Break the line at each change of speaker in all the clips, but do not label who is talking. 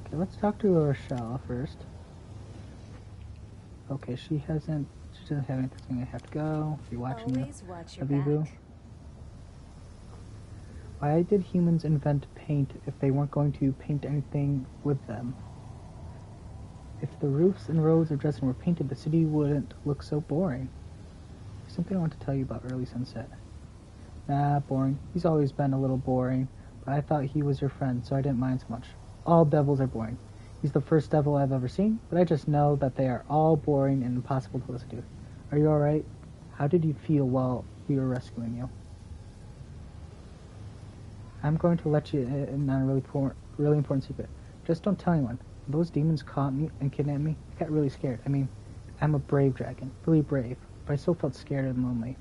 Okay, let's talk to Rochelle first. Okay, she doesn't have anything. I have to go. Be watching you.
Always watch your
Avivu.
back.
Why did humans invent paint if they weren't going to paint anything with them? If the roofs and roads of Dresden were painted, the city wouldn't look so boring. There's something I want to tell you about early sunset. Nah, boring. He's always been a little boring, but I thought he was your friend, so I didn't mind so much. All devils are boring. He's the first devil I've ever seen, but I just know that they are all boring and impossible to listen to. Are you alright? How did you feel while we were rescuing you? I'm going to let you in on a really important secret. Just don't tell anyone. When those demons caught me and kidnapped me, I got really scared. I mean, I'm a brave dragon, really brave, but I still felt scared and lonely.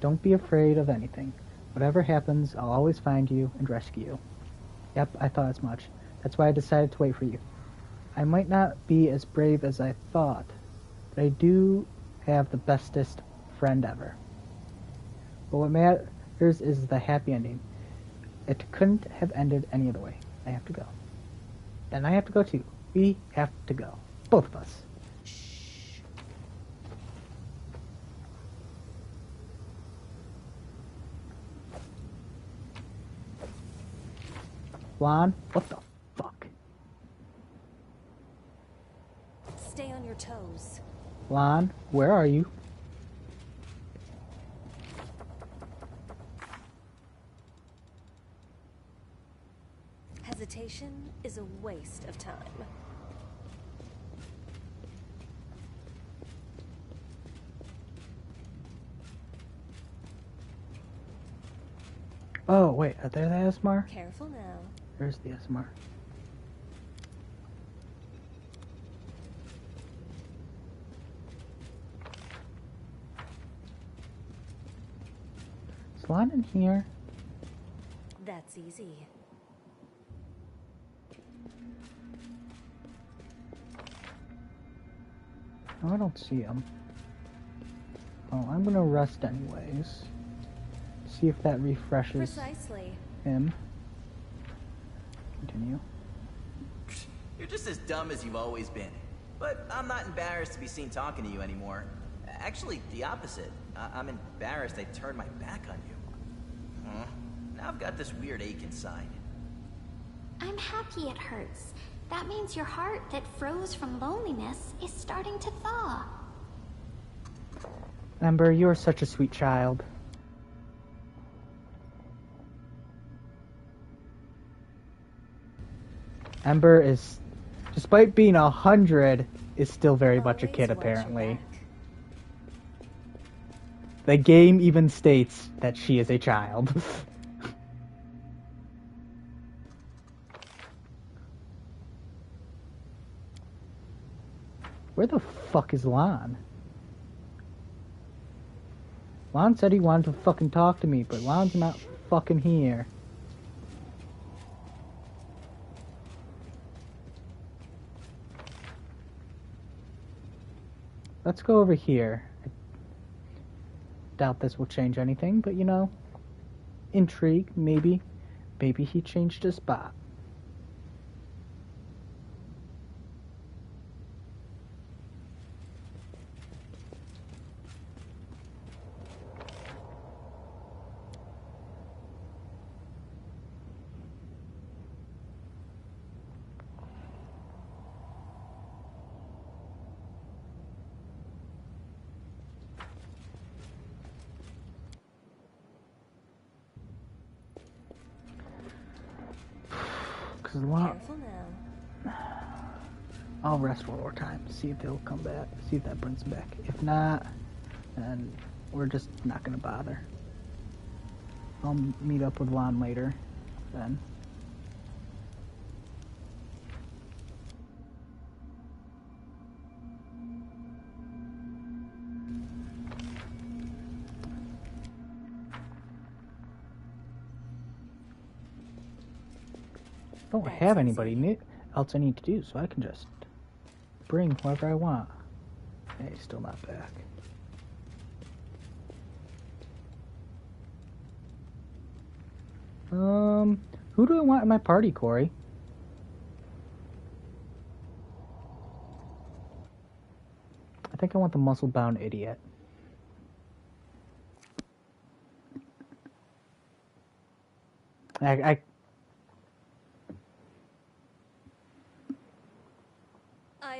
Don't be afraid of anything. Whatever happens, I'll always find you and rescue you. Yep, I thought as much. That's why I decided to wait for you. I might not be as brave as I thought, but I do have the bestest friend ever. But what matters is the happy ending. It couldn't have ended any other way. I have to go. Then I have to go too. We have to go. Both of us.
Shh.
Lon, what the fuck?
Stay on your toes.
Lon, where are you?
Hesitation is a waste of time.
Oh, wait, are there the ASMR?
Careful now.
There's the ASMR. Is Lon in here?
That's easy.
No, I don't see him. Oh, I'm gonna rest anyways. See if that refreshes
Precisely.
him. Continue.
You're just as dumb as you've always been. But I'm not embarrassed to be seen talking to you anymore. Actually, the opposite. I'm embarrassed I turned my back on you. Huh? Now I've got this weird ache inside.
I'm happy it hurts. That means your heart that froze from loneliness is starting to thaw.
Ember, you're such a sweet child. Ember is, despite being 100, is still very much a
Always
kid,
watch your
apparently.
back.
The game even states that she is a child. Where the fuck is Lon? Lon said he wanted to fucking talk to me, but Lon's not fucking here. Let's go over here. I doubt this will change anything, but you know, intrigue, maybe. Maybe he changed his spot.
Careful now.
I'll rest one more time, see if they'll come back, see if that brings them back. If not, then we're just not gonna bother. I'll meet up with Lon later, then. I don't have anybody else I need to do, so I can just bring whoever I want. Hey, still not back. Who do I want in my party, Corey? I think I want the muscle-bound idiot. I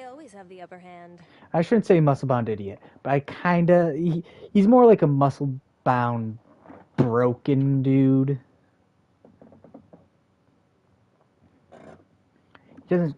always have the upper hand.
I shouldn't say muscle-bound idiot, but he's more like a muscle-bound broken dude. He doesn't.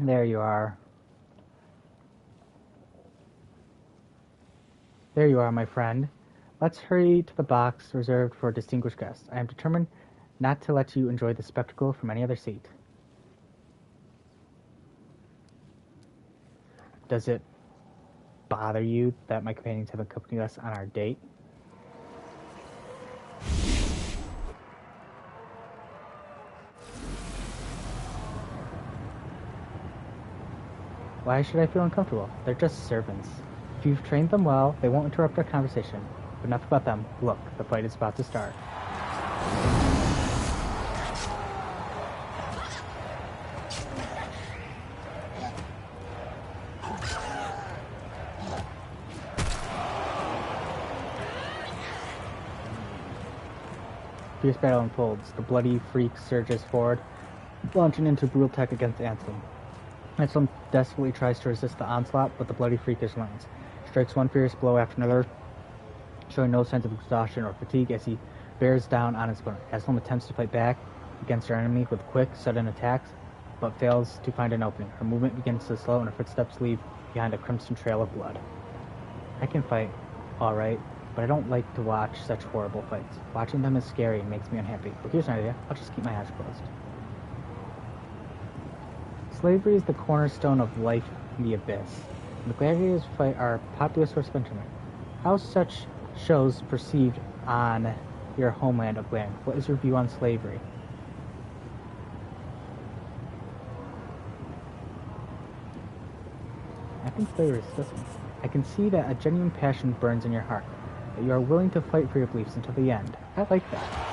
There you are. There you are, my friend. Let's hurry to the box reserved for distinguished guests. I am determined not to let you enjoy the spectacle from any other seat. Does it bother you that my companions have accompanied us on our date? Why should I feel uncomfortable? They're just servants. If you've trained them well, they won't interrupt our conversation. But enough about them. Look, the fight is about to start. Fierce battle unfolds. The bloody freak surges forward, launching into brutal attack against Anselm. Anselm desperately tries to resist the onslaught, but the bloody freak is relentless. Strikes one fierce blow after another, showing no signs of exhaustion or fatigue as he bears down on his opponent. Anselm attempts to fight back against her enemy with quick, sudden attacks, but fails to find an opening. Her movement begins to slow and her footsteps leave behind a crimson trail of blood. I can fight, alright, but I don't like to watch such horrible fights. Watching them is scary and makes me unhappy. Well, here's an idea. I'll just keep my eyes closed. Slavery is the cornerstone of life in the abyss. And the gladiators fight are a popular source of entertainment. How such shows perceived on your homeland of land? What is your view on slavery? I think slavery is disgusting. I can see that a genuine passion burns in your heart, that you are willing to fight for your beliefs until the end. I like that.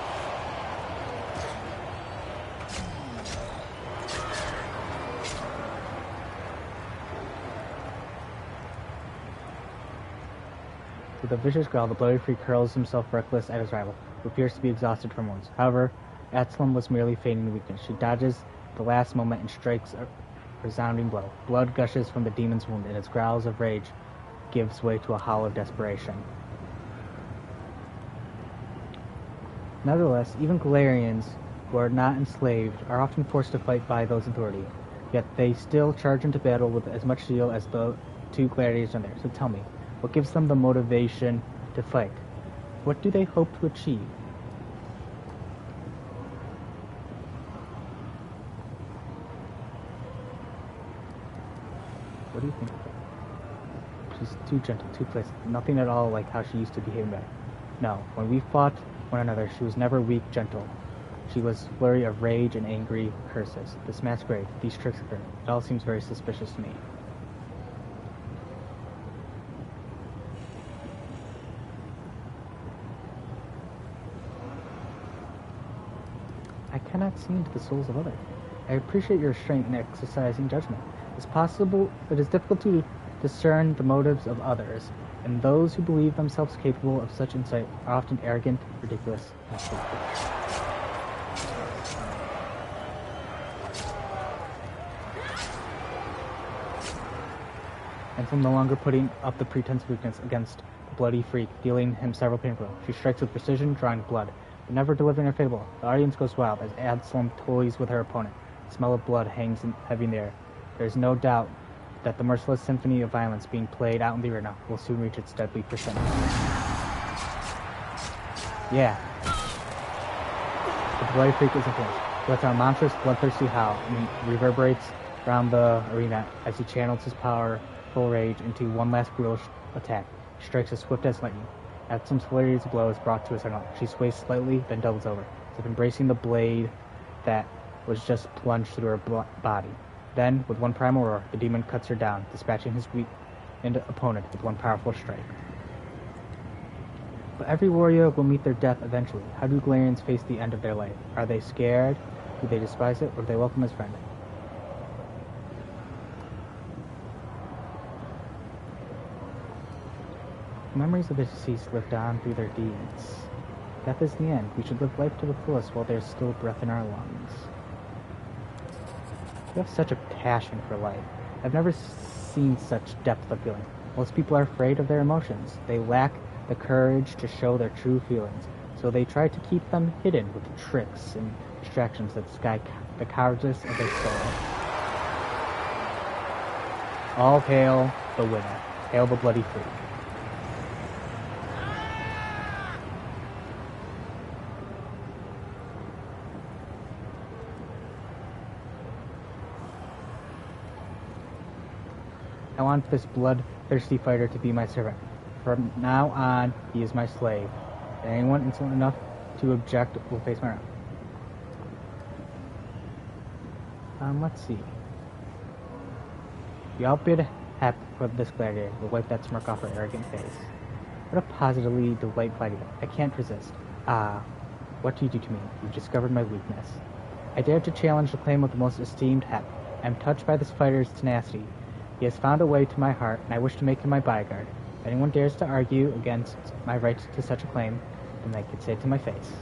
With a vicious growl, the bloody freak hurls himself reckless at his rival, who appears to be exhausted from wounds. However, Absalom was merely feigning weakness. She dodges the last moment and strikes a resounding blow. Blood gushes from the demon's wound, and its growls of rage gives way to a howl of desperation. Nevertheless, even Galarians who are not enslaved are often forced to fight by those in authority, yet they still charge into battle with as much zeal as the two gladiators are there. So tell me, what gives them the motivation to fight? What do they hope to achieve? What do you think of her? She's too gentle, too placid, nothing at all like how she used to behave back. No, when we fought one another, she was never weak, gentle. She was a flurry of rage and angry curses. This masquerade, these tricks of her, it all seems very suspicious to me. I cannot see into the souls of others. I appreciate your restraint in exercising judgment. It is difficult to discern the motives of others, and those who believe themselves capable of such insight are often arrogant, ridiculous, and stupid. And from no longer putting up the pretense of weakness against the bloody freak, dealing him several painful blows. She strikes with precision, drawing blood. but never delivering a fable. The audience goes wild as Absalom toys with her opponent. The smell of blood hangs heavy in the air. There is no doubt that the merciless symphony of violence being played out in the arena will soon reach its deadly crescendo. Yeah. But the bloody freak isn't finished. He lets out a monstrous, bloodthirsty howl and reverberates around the arena as he channels his powerful rage into one last brutal attack. He strikes as swift as lightning. Absalom's hilarious blow is brought to a signal. She sways slightly, then doubles over, as if embracing the blade that was just plunged through her body. Then, with one primal roar, the demon cuts her down, dispatching his weakened opponent with one powerful strike. But every warrior will meet their death eventually. How do Galarians face the end of their life? Are they scared? Do they despise it? Or do they welcome his friend? Memories of the deceased lived on through their deeds. Death is the end. We should live life to the fullest while there's still breath in our lungs. You have such a passion for life. I've never seen such depth of feeling. Most people are afraid of their emotions. They lack the courage to show their true feelings, so they try to keep them hidden with tricks and distractions that disguise the cowardice of their soul. All hail the winner. Hail the bloody freak. I want this bloodthirsty fighter to be my servant. From now on, he is my slave. And anyone insolent enough to object will face my wrath. Let's see. The outbid hap for this gladiator will wipe that smirk off her arrogant face. What a positively delightful idea. I can't resist. Ah, what do you do to me? You've discovered my weakness. I dare to challenge the claim of the most esteemed Hep. I am touched by this fighter's tenacity. He has found a way to my heart, and I wish to make him my bodyguard. If anyone dares to argue against my right to such a claim, then they could say it to my face.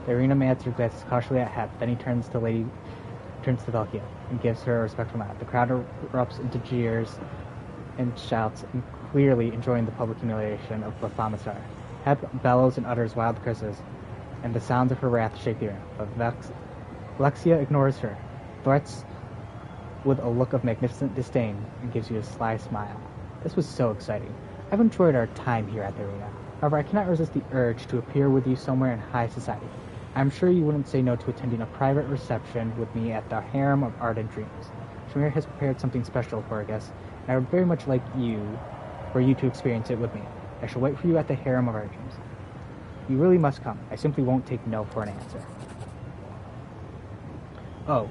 The arena manager glances cautiously at Hep, then he turns to Velkia and gives her a respectful nod. The crowd erupts into jeers and shouts, and clearly enjoying the public humiliation of the Thaumatar. Hep bellows and utters wild curses, and the sounds of her wrath shake the arena. But Alexia ignores her, threats with a look of magnificent disdain, and gives you a sly smile. This was so exciting. I've enjoyed our time here at the arena. However, I cannot resist the urge to appear with you somewhere in high society. I'm sure you wouldn't say no to attending a private reception with me at the Harem of Ardent Dreams. Shamir has prepared something special for our guests, and I would very much like for you to experience it with me. I shall wait for you at the Harem of Ardent Dreams. You really must come. I simply won't take no for an answer. Oh,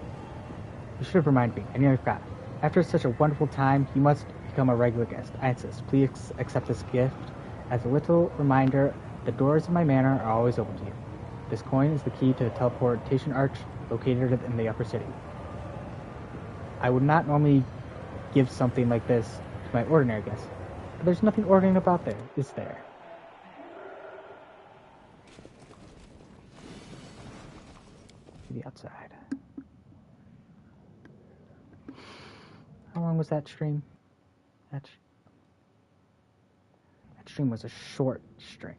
you should have reminded me. I nearly forgot. After such a wonderful time, you must become a regular guest. I insist. Please accept this gift as a little reminder. The doors of my manor are always open to you. This coin is the key to the teleportation arch located in the upper city. I would not normally give something like this to my ordinary guests, but there's nothing ordinary about there, is there? To the outside. How long was that stream? That stream was a short stream.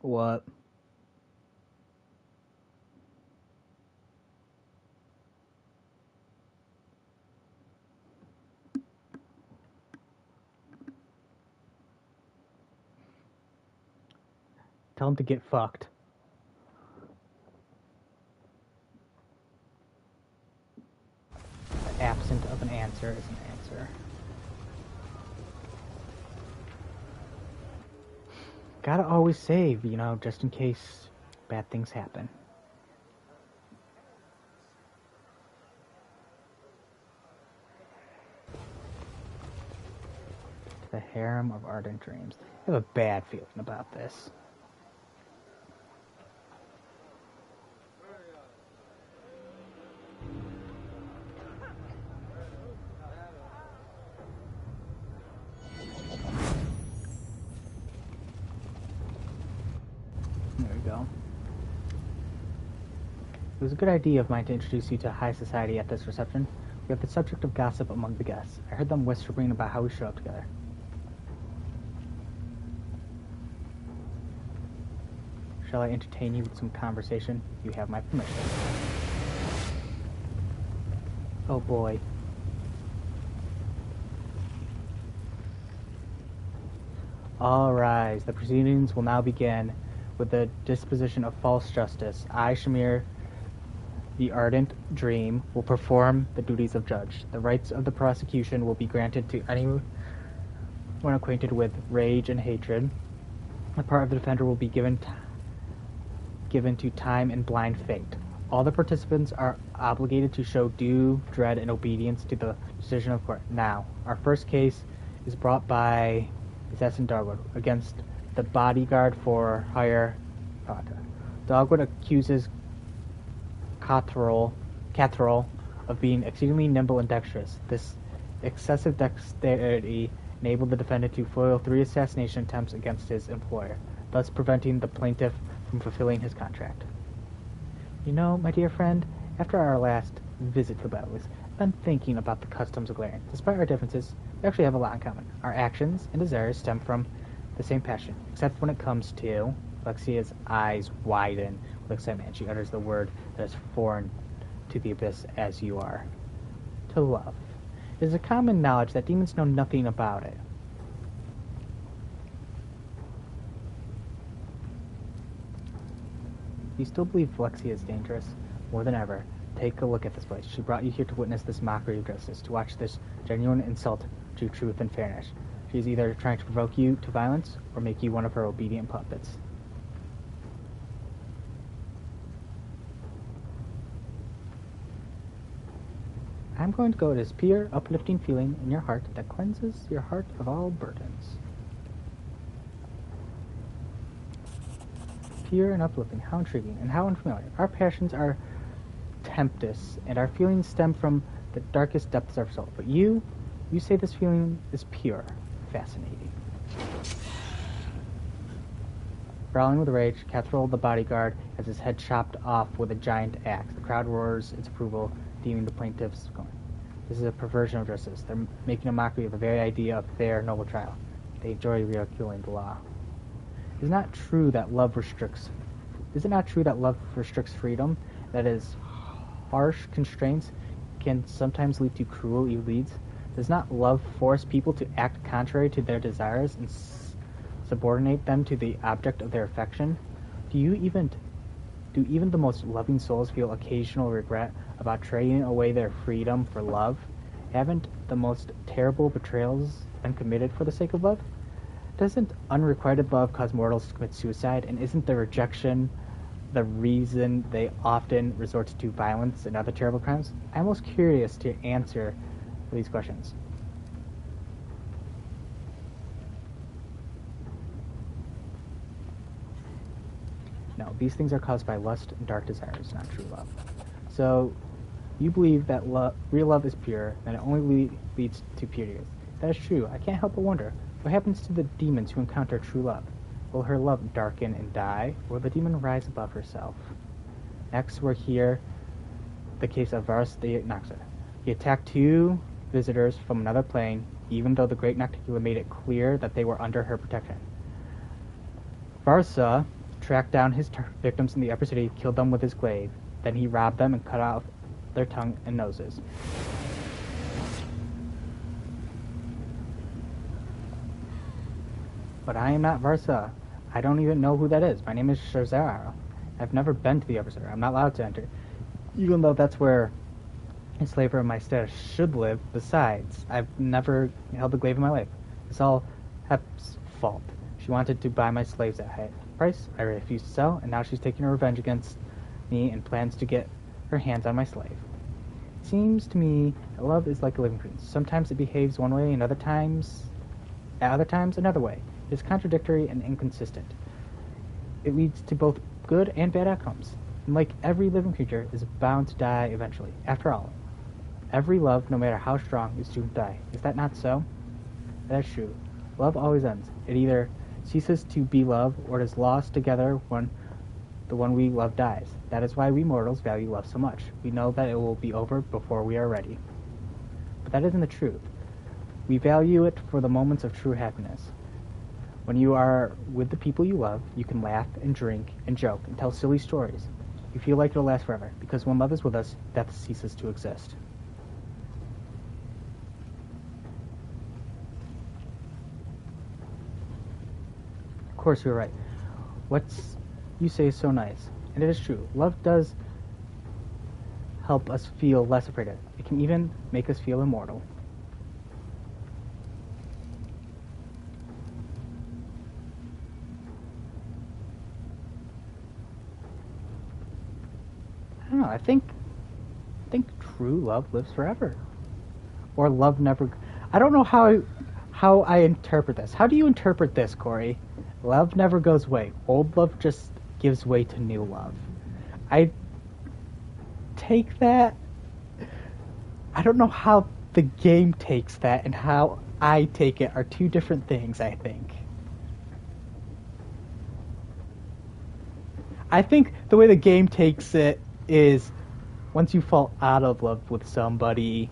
What? Tell him to get fucked. Absent of an answer. answer is an answer. Gotta always save, you know, just in case bad things happen. The harem of ardent dreams. I have a bad feeling about this. There we go. It was a good idea of mine to introduce you to high society at this reception. We have the subject of gossip among the guests. I heard them whispering about how we show up together. Shall I entertain you with some conversation? You have my permission. Oh boy. All rise. The proceedings will now begin with the disposition of false justice. I, Shamir, the ardent dream, will perform the duties of judge. The rights of the prosecution will be granted to anyone acquainted with rage and hatred. The part of the defender will be given to time and blind fate. All the participants are obligated to show due dread and obedience to the decision of court. Now, our first case is brought by Assassin Dogwood against the bodyguard for hire. Dogwood accuses Catherall of being exceedingly nimble and dexterous. This excessive dexterity enabled the defendant to foil 3 assassination attempts against his employer, thus preventing the plaintiff from fulfilling his contract. You know, my dear friend, after our last visit to Battles, I've been thinking about the customs of Galarian. Despite our differences, we actually have a lot in common. Our actions and desires stem from the same passion, except when it comes to... Alexia's eyes widen with excitement. She utters the word that is foreign to the abyss as you are. To love. It is a common knowledge that demons know nothing about it. You still believe Alexia is dangerous? More than ever. Take a look at this place. She brought you here to witness this mockery of justice, to watch this genuine insult to truth and fairness. She is either trying to provoke you to violence or make you one of her obedient puppets. I'm going to go with this pure, uplifting feeling in your heart that cleanses your heart of all burdens. Pure and uplifting, how intriguing and how unfamiliar. Our passions are tempestuous, and our feelings stem from the darkest depths of our soul. But you say this feeling is pure. Fascinating. Growling with rage, Catherall the bodyguard has his head chopped off with a giant axe. The crowd roars its approval, deeming the plaintiffs going. This is a perversion of justice. They're making a mockery of the very idea of fair, noble trial. They enjoy ridiculing the law. Is it not true that love restricts freedom? That is, harsh constraints can sometimes lead to cruel deeds. Does not love force people to act contrary to their desires and subordinate them to the object of their affection? Do even the most loving souls feel occasional regret about trading away their freedom for love? Haven't the most terrible betrayals been committed for the sake of love? Doesn't unrequited love cause mortals to commit suicide, and isn't the rejection the reason they often resort to violence and other terrible crimes? I'm most curious to answer these questions. No, these things are caused by lust and dark desires, not true love. So, you believe that real love is pure, and it only leads to purity. That is true. I can't help but wonder, what happens to the demons who encounter true love? Will her love darken and die, or will the demon rise above herself? Next, we're here, the case of Varus the Noxer. He attacked 2 visitors from another plane, even though the Great Nocticula made it clear that they were under her protection. Varsa tracked down his victims in the upper city, killed them with his glaive. Then he robbed them and cut off their tongue and noses. But I am not Varsa. I don't even know who that is. My name is Sharzaro. I've never been to the upper city. I'm not allowed to enter. Even though that's where A slaver of my status should live. Besides, I've never held a glaive in my life. It's all Hep's fault. She wanted to buy my slaves at a high price. I refused to sell, and now she's taking her revenge against me and plans to get her hands on my slave. It seems to me that love is like a living creature. Sometimes it behaves one way, and at other times another way. It is contradictory and inconsistent. It leads to both good and bad outcomes. And like every living creature, is bound to die eventually. After all, every love, no matter how strong, is doomed to die. Is that not so? That's true. Love always ends. It either ceases to be love, or it is lost together when the one we love dies. That is why we mortals value love so much. We know that it will be over before we are ready. But that isn't the truth. We value it for the moments of true happiness. When you are with the people you love, you can laugh and drink and joke and tell silly stories. You feel like it'll last forever, because when love is with us, death ceases to exist. Of course, you're right. What you say is so nice, and it is true. Love does help us feel less afraid of it. It can even make us feel immortal. I don't know. I think true love lives forever, or love never. I don't know how I interpret this. How do you interpret this, Corey? Love never goes away. Old love just gives way to new love. I take that. I don't know how the game takes that and how I take it are two different things, I think. I think the way the game takes it is once you fall out of love with somebody,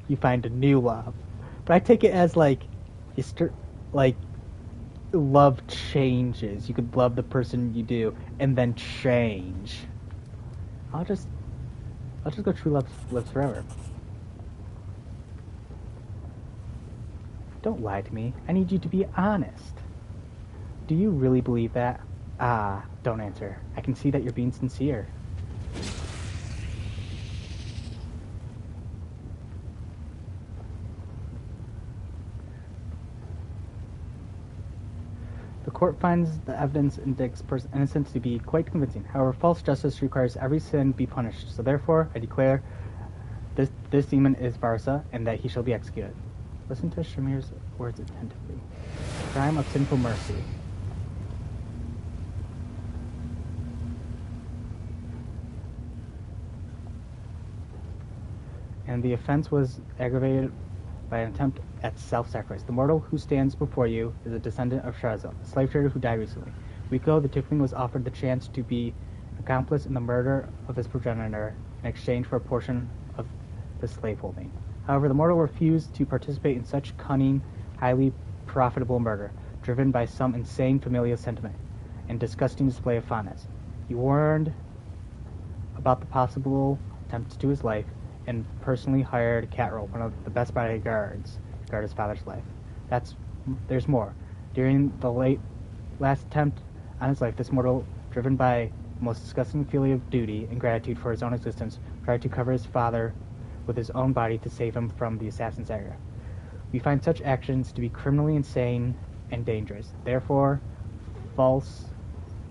you find a new love. But I take it as like love changes. You could love the person you do and then change. I'll just go true love lives forever. Don't lie to me. I need you to be honest. Do you really believe that? Don't answer. I can see that you're being sincere. The court finds the evidence in Dick's innocence to be quite convincing. However, false justice requires every sin be punished. So therefore, I declare this demon is Varsa, and that he shall be executed. Listen to Shamir's words attentively. Crime of sinful mercy. And the offense was aggravated by an attempt at self-sacrifice. The mortal who stands before you is a descendant of Sharazel, a slave trader who died recently. A week ago, the tiefling was offered the chance to be accomplice in the murder of his progenitor in exchange for a portion of the slaveholding. However, the mortal refused to participate in such cunning, highly profitable murder, driven by some insane familial sentiment and disgusting display of fondness. He warned about the possible attempt to his life and personally hired Catrol, one of the best bodyguards, to guard his father's life. There's more. During the last attempt on his life, this mortal, driven by the most disgusting feeling of duty and gratitude for his own existence, tried to cover his father with his own body to save him from the assassin's dagger. We find such actions to be criminally insane and dangerous. Therefore, false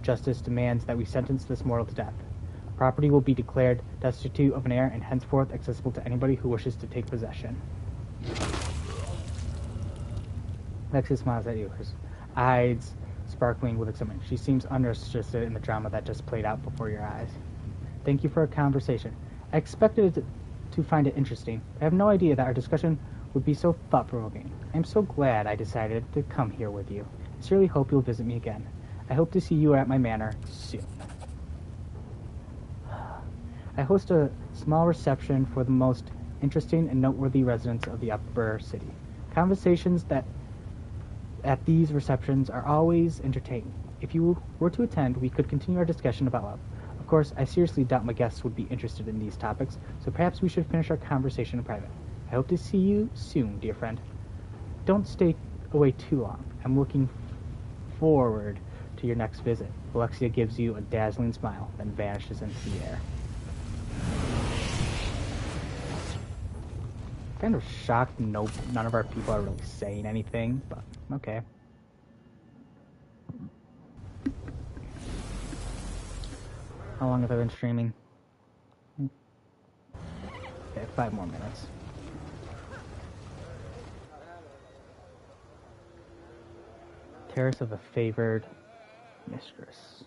justice demands that we sentence this mortal to death. Property will be declared destitute of an heir and henceforth accessible to anybody who wishes to take possession. Lexi smiles at you, her eyes sparkling with excitement. She seems uninterested in the drama that just played out before your eyes. Thank you for a conversation. I expected to find it interesting. I have no idea that our discussion would be so thought-provoking. I'm so glad I decided to come here with you. I sincerely hope you'll visit me again. I hope to see you at my manor soon. I host a small reception for the most interesting and noteworthy residents of the upper city. Conversations at these receptions are always entertaining. If you were to attend, we could continue our discussion about love. Of course, I seriously doubt my guests would be interested in these topics, so perhaps we should finish our conversation in private. I hope to see you soon, dear friend. Don't stay away too long. I'm looking forward to your next visit. Alexia gives you a dazzling smile, then vanishes into the air. Kind of shocked none of our people are really saying anything, but okay. How long have I been streaming? Okay, 5 more minutes. Terrace of a Favored Mistress.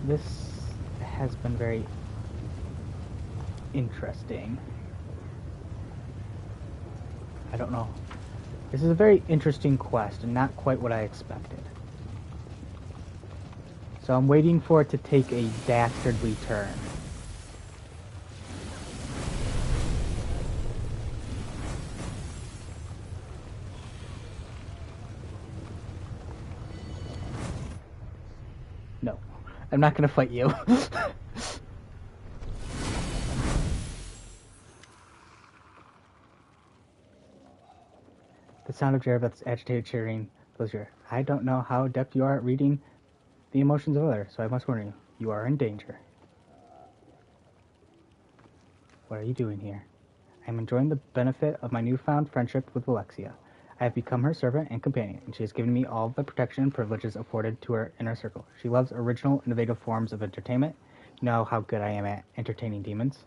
This has been very interesting. I don't know. This is a very interesting quest and not quite what I expected. So I'm waiting for it to take a dastardly turn. No, I'm not gonna fight you. The sound of Jareth's agitated cheering fills your ear. I don't know how adept you are at reading the emotions of others, so I must warn you, you are in danger. What are you doing here? I am enjoying the benefit of my newfound friendship with Alexia. I have become her servant and companion, and she has given me all the protection and privileges afforded to her inner circle. She loves original, innovative forms of entertainment. You know how good I am at entertaining demons.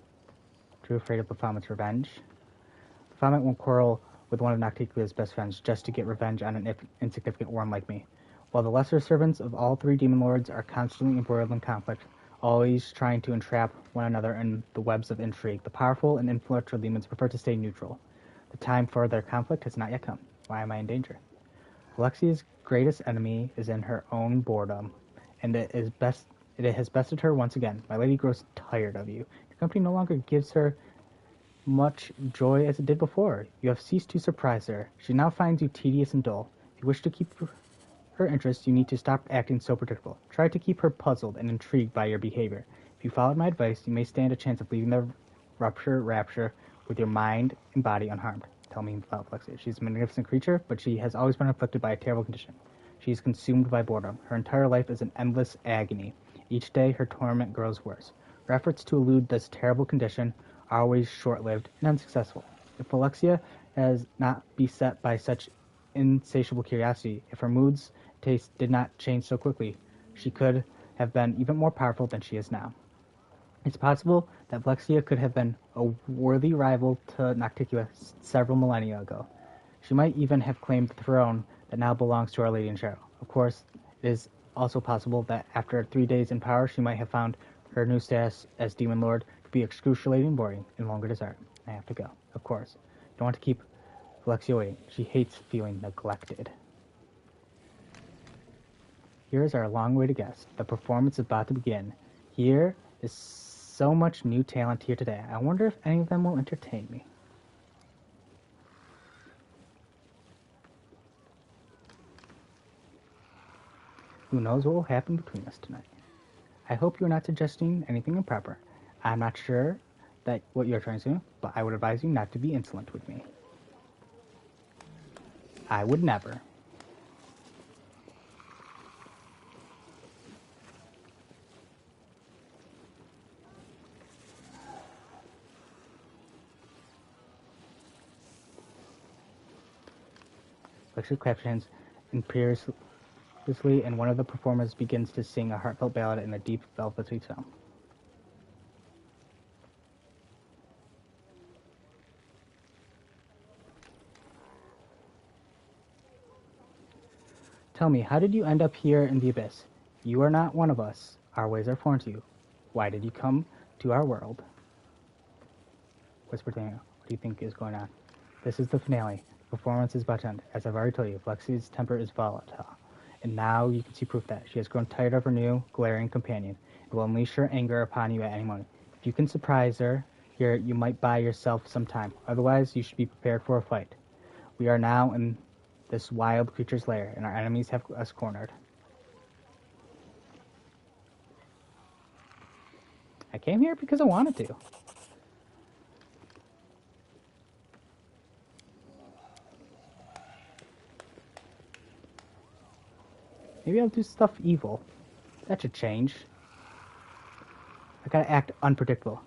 Too afraid of Baphomet's revenge. Baphomet won't quarrel with one of Nocticua's best friends just to get revenge on an insignificant worm like me. While the lesser servants of all 3 demon lords are constantly embroiled in conflict, always trying to entrap one another in the webs of intrigue, the powerful and influential demons prefer to stay neutral. The time for their conflict has not yet come. Why am I in danger? Alexia's greatest enemy is in her own boredom, and it has bested her once again. My lady grows tired of you. Your company no longer gives her much joy as it did before. You have ceased to surprise her. She now finds you tedious and dull. If you wish to keep her interest, you need to stop acting so predictable. Try to keep her puzzled and intrigued by your behavior. If you followed my advice, you may stand a chance of leaving the rapture with your mind and body unharmed. Tell me about Alexia. She's a magnificent creature, but she has always been afflicted by a terrible condition. She is consumed by boredom. Her entire life is an endless agony. Each day, her torment grows worse. Her efforts to elude this terrible condition are always short-lived and unsuccessful. If Alexia has not beset by such insatiable curiosity, if her moods, tastes did not change so quickly, she could have been even more powerful than she is now. It's possible that Alexia could have been a worthy rival to Nocticua several millennia ago. She might even have claimed the throne that now belongs to Our Lady in Shadow. Of course, it is also possible that after 3 days in power, she might have found her new status as Demon Lord to be excruciating, boring, and longer desired. I have to go, of course. I don't want to keep Alexia waiting. She hates feeling neglected. Here is our long-awaited guest. The performance is about to begin. Here is so much new talent here today. I wonder if any of them will entertain me. Who knows what will happen between us tonight? I hope you're not suggesting anything improper. I'm not sure that what you're trying to do, but I would advise you not to be insolent with me. I would never. Alexia claps her hands imperiously, and one of the performers begins to sing a heartfelt ballad in a deep velvety tone. Tell me, how did you end up here in the Abyss? You are not one of us. Our ways are foreign to you. Why did you come to our world? Whispered Daniel. What do you think is going on? This is the finale. The performance is about to end. As I've already told you, Lexi's temper is volatile. And now you can see proof that she has grown tired of her new, glaring companion and will unleash her anger upon you at any moment. If you can surprise her here, you might buy yourself some time. Otherwise, you should be prepared for a fight. We are now in this wild creature's lair, and our enemies have us cornered. I came here because I wanted to. Maybe I'll do stuff evil. That should change. I gotta act unpredictable.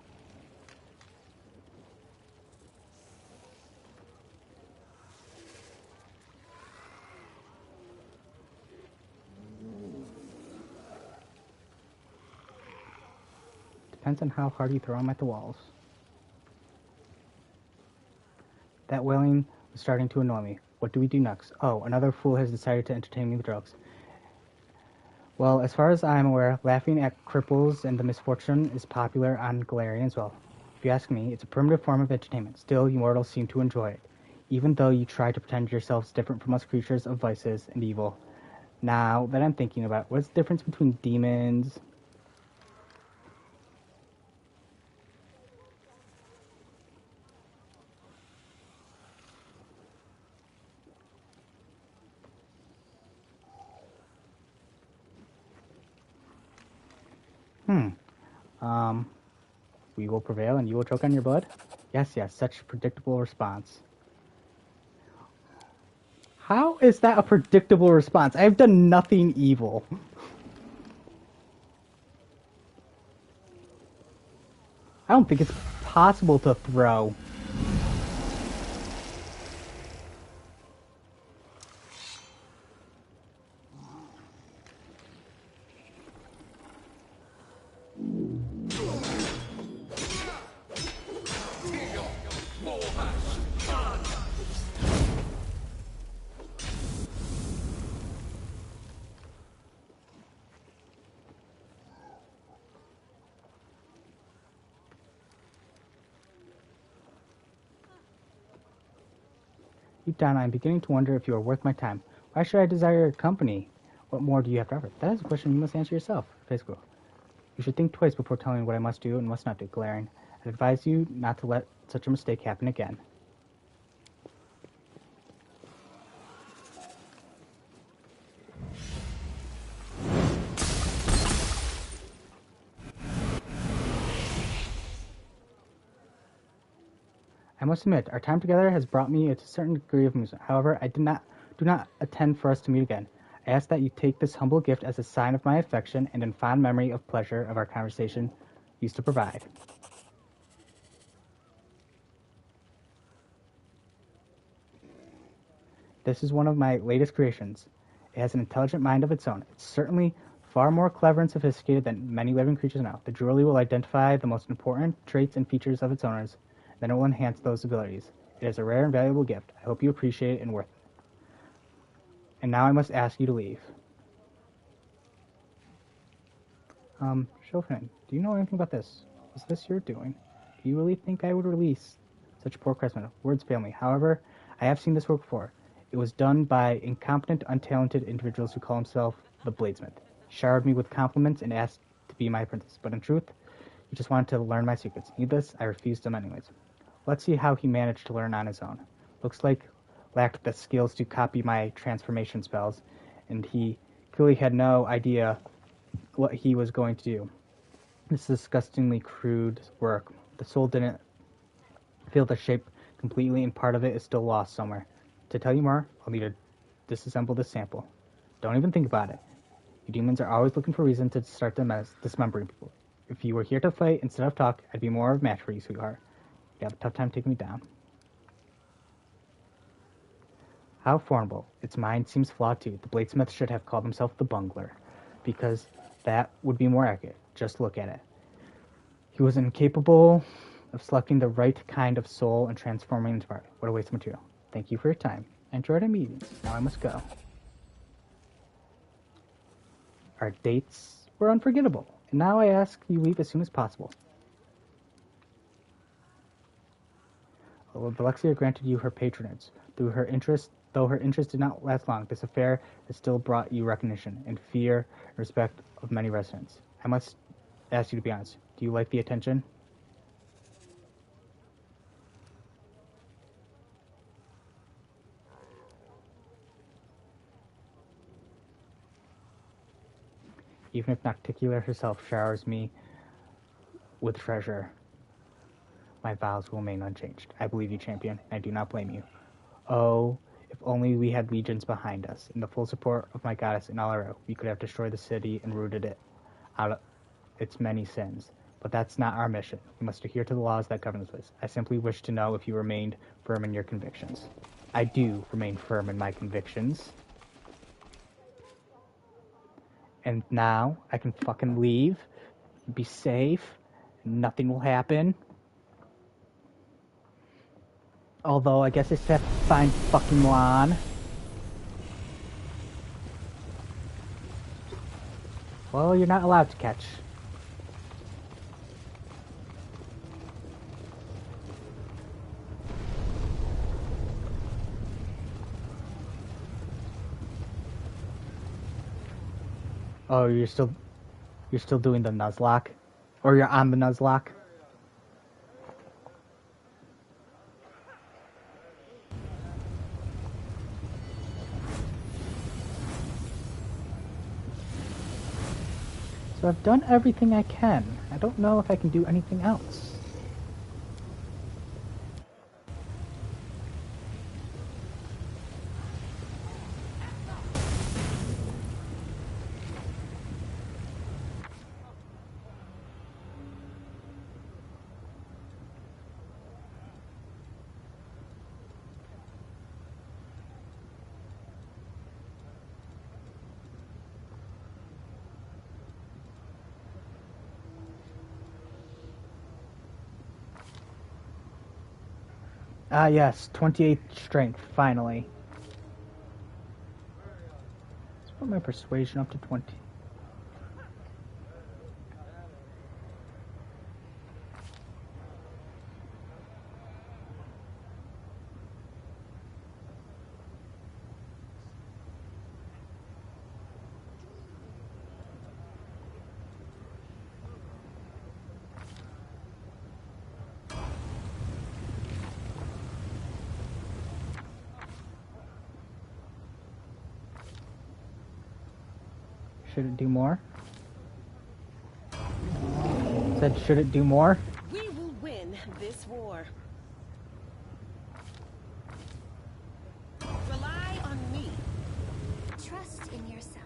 Depends on how hard you throw them at the walls. That wailing was starting to annoy me. What do we do next? Oh, another fool has decided to entertain me with jokes. Well, as far as I am aware, laughing at cripples and the misfortune is popular on Galarian as well. If you ask me, it's a primitive form of entertainment. Still, you mortals seem to enjoy it, even though you try to pretend yourselves different from us creatures of vices and evil. Now that I'm thinking about it, what's the difference between demons... We will prevail and you will choke on your blood? Yes, such a predictable response. How is that a predictable response? I've done nothing evil. I don't think it's possible to throw. Deep down, I am beginning to wonder if you are worth my time. Why should I desire your company? What more do you have to offer? That is a question you must answer yourself, Fiscal. You should think twice before telling me what I must do and must not do, Galarian. I advise you not to let such a mistake happen again. I must admit, our time together has brought me a certain degree of amusement. However, I do not intend for us to meet again. I ask that you take this humble gift as a sign of my affection and in fond memory of pleasure of our conversation used to provide. This is one of my latest creations. It has an intelligent mind of its own. It's certainly far more clever and sophisticated than many living creatures now. The jewelry will identify the most important traits and features of its owners, then it will enhance those abilities. It is a rare and valuable gift. I hope you appreciate it and worth it. And now I must ask you to leave. Chauffin, do you know anything about this? Is this your doing? Do you really think I would release such a poor craftsman? Words fail me. However, I have seen this work before. It was done by incompetent, untalented individuals who call themselves the Bladesmith. He showered me with compliments and asked to be my apprentice, but in truth, he just wanted to learn my secrets. Needless, I refused him anyways. Let's see how he managed to learn on his own. Looks like lacked the skills to copy my transformation spells, and he clearly had no idea what he was going to do. This is disgustingly crude work. The soul didn't feel the shape completely, and part of it is still lost somewhere. To tell you more, I'll need to disassemble this sample. Don't even think about it. You demons are always looking for reason to start dismembering people. If you were here to fight instead of talk, I'd be more of a match for you, sweetheart. You'd have a tough time taking me down. How formidable. Its mind seems flawed too. The Bladesmith should have called himself the Bungler, because that would be more accurate. Just look at it. He was incapable of selecting the right kind of soul and transforming into art. What a waste of material. Thank you for your time. I enjoyed our meetings. Now I must go. Our dates were unforgettable, and now I ask you leave as soon as possible. Alexia granted you her patronage. Though her interest did not last long, this affair has still brought you recognition and fear and respect of many residents. I must ask you to be honest. Do you like the attention? Even if Nocticular herself showers me with treasure, my vows will remain unchanged. I believe you, champion, and I do not blame you. Oh, if only we had legions behind us. In the full support of my goddess in Alaro, we could have destroyed the city and rooted it out of its many sins. But that's not our mission. We must adhere to the laws that govern this place. I simply wish to know if you remained firm in your convictions. I do remain firm in my convictions. And now I can fucking leave, be safe, nothing will happen. Although I guess I still have to find fucking Lon. Well, you're not allowed to catch. Oh, you're still doing the Nuzlocke? Or you're on the Nuzlocke? So I've done everything I can. I don't know if I can do anything else. Ah, yes, 28 strength, finally. Let's put my persuasion up to 20. Should it do more? Said, should it do more?
We will win this war. Rely on me.
Trust in yourself.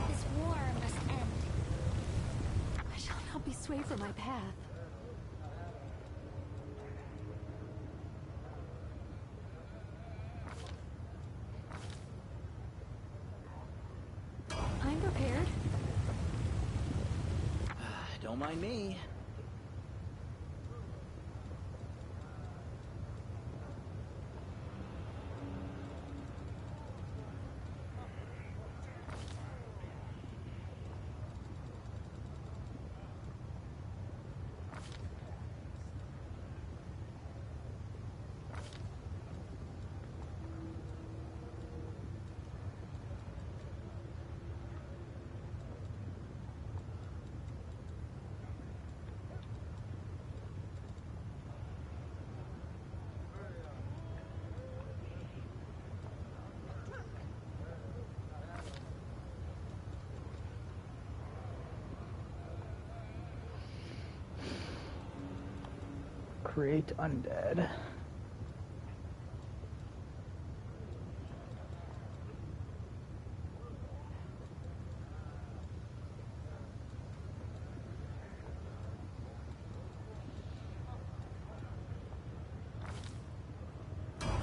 This war must end.
I shall not be swayed from my path. I'm prepared.
Don't mind me.
create undead.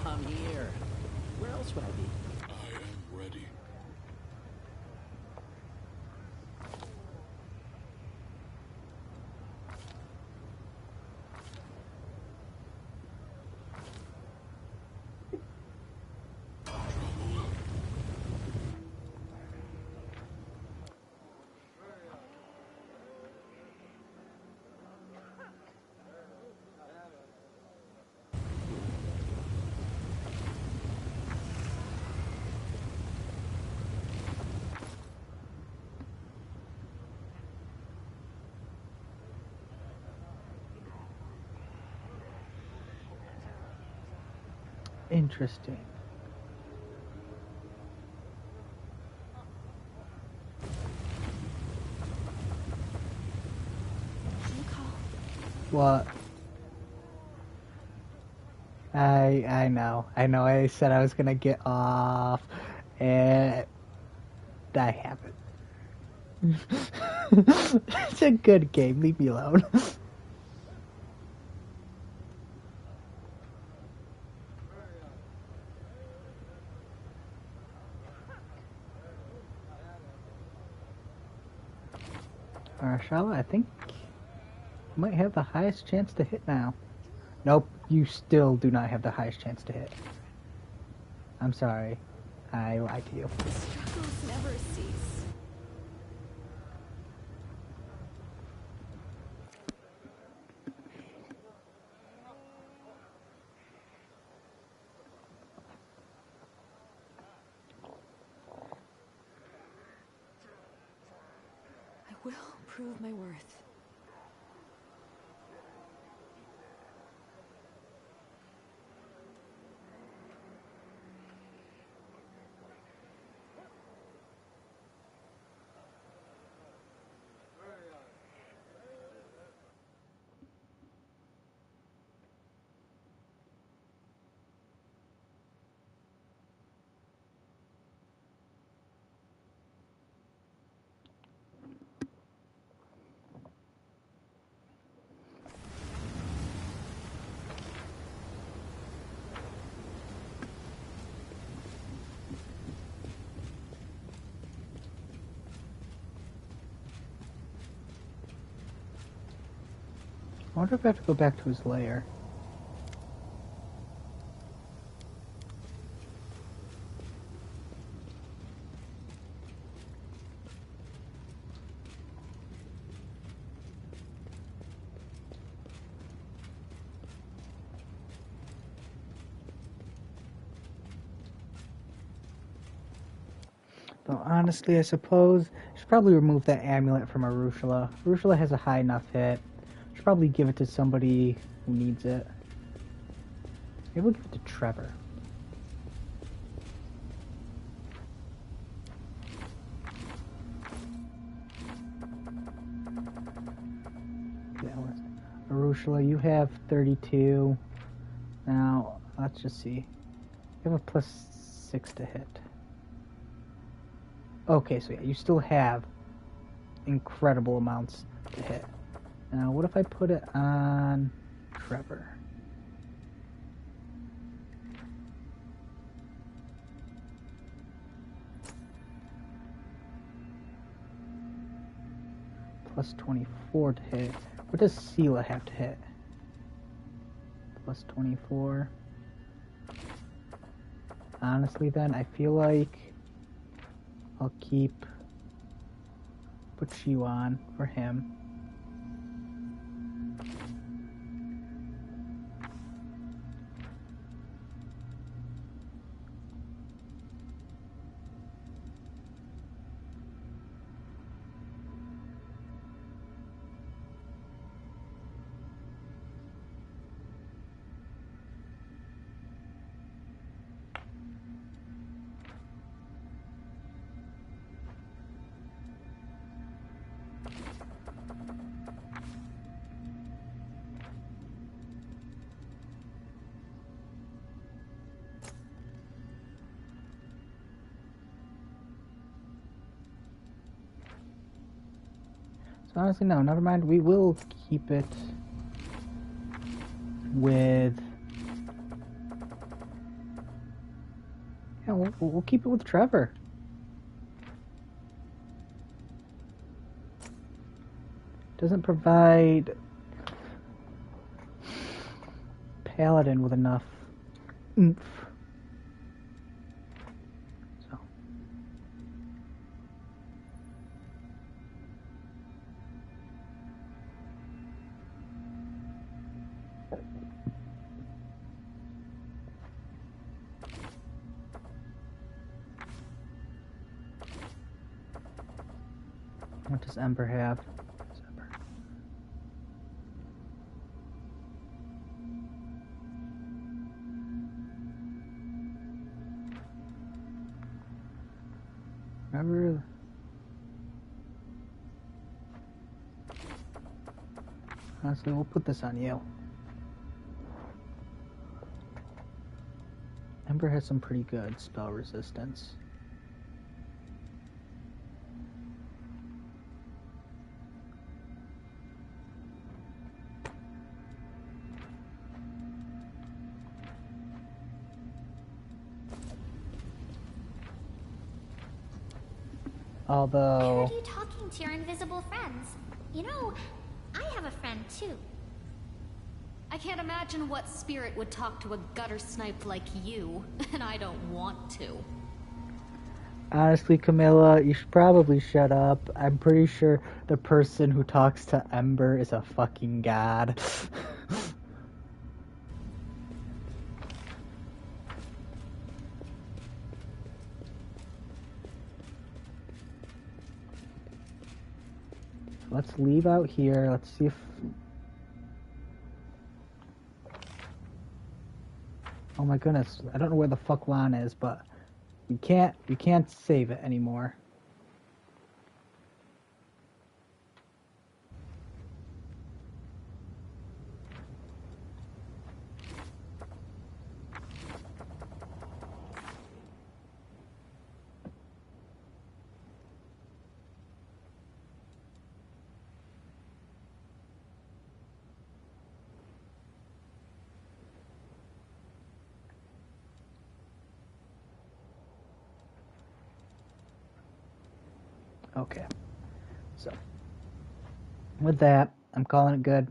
I'm here. Where else would I be?
I am ready.
Interesting. What? I know. I said I was gonna get off, and I haven't. It's a good game. Leave me alone. Charlotte, I think you might have the highest chance to hit now. Nope, you still do not have the highest chance to hit. I'm sorry. I lied to you.
The struggles never cease. I will prove my worth.
I wonder if I have to go back to his lair. Though honestly, I suppose I should probably remove that amulet from Arushula. Arushula has a high enough hit. I should probably give it to somebody who needs it. Maybe we'll give it to Trevor. Arushula, you have 32. Now, let's just see. You have a +6 to hit. Okay, so yeah, you still have incredible amounts to hit. Now, what if I put it on Trevor? +24 to hit. What does Sela have to hit? +24. Honestly, then, I feel like I'll put you on for him. Honestly, no. Never mind. We will keep it with... Yeah, we'll keep it with Trevor. Doesn't provide Paladin with enough oomph. So. What does Ember have? Remember? Honestly, we'll put this on you. Ember has some pretty good spell resistance. Although...
I heard you talking to your invisible friends. You know, I have a friend too.
I can't imagine what spirit would talk to a gutter snipe like you, and I don't want to.
Honestly, Camilla, you should probably shut up. I'm pretty sure the person who talks to Ember is a fucking god. Let's leave out here. Let's see if... Oh my goodness, I don't know where the fuck Lon is, but we can't save it anymore. Okay, so with that, I'm calling it good.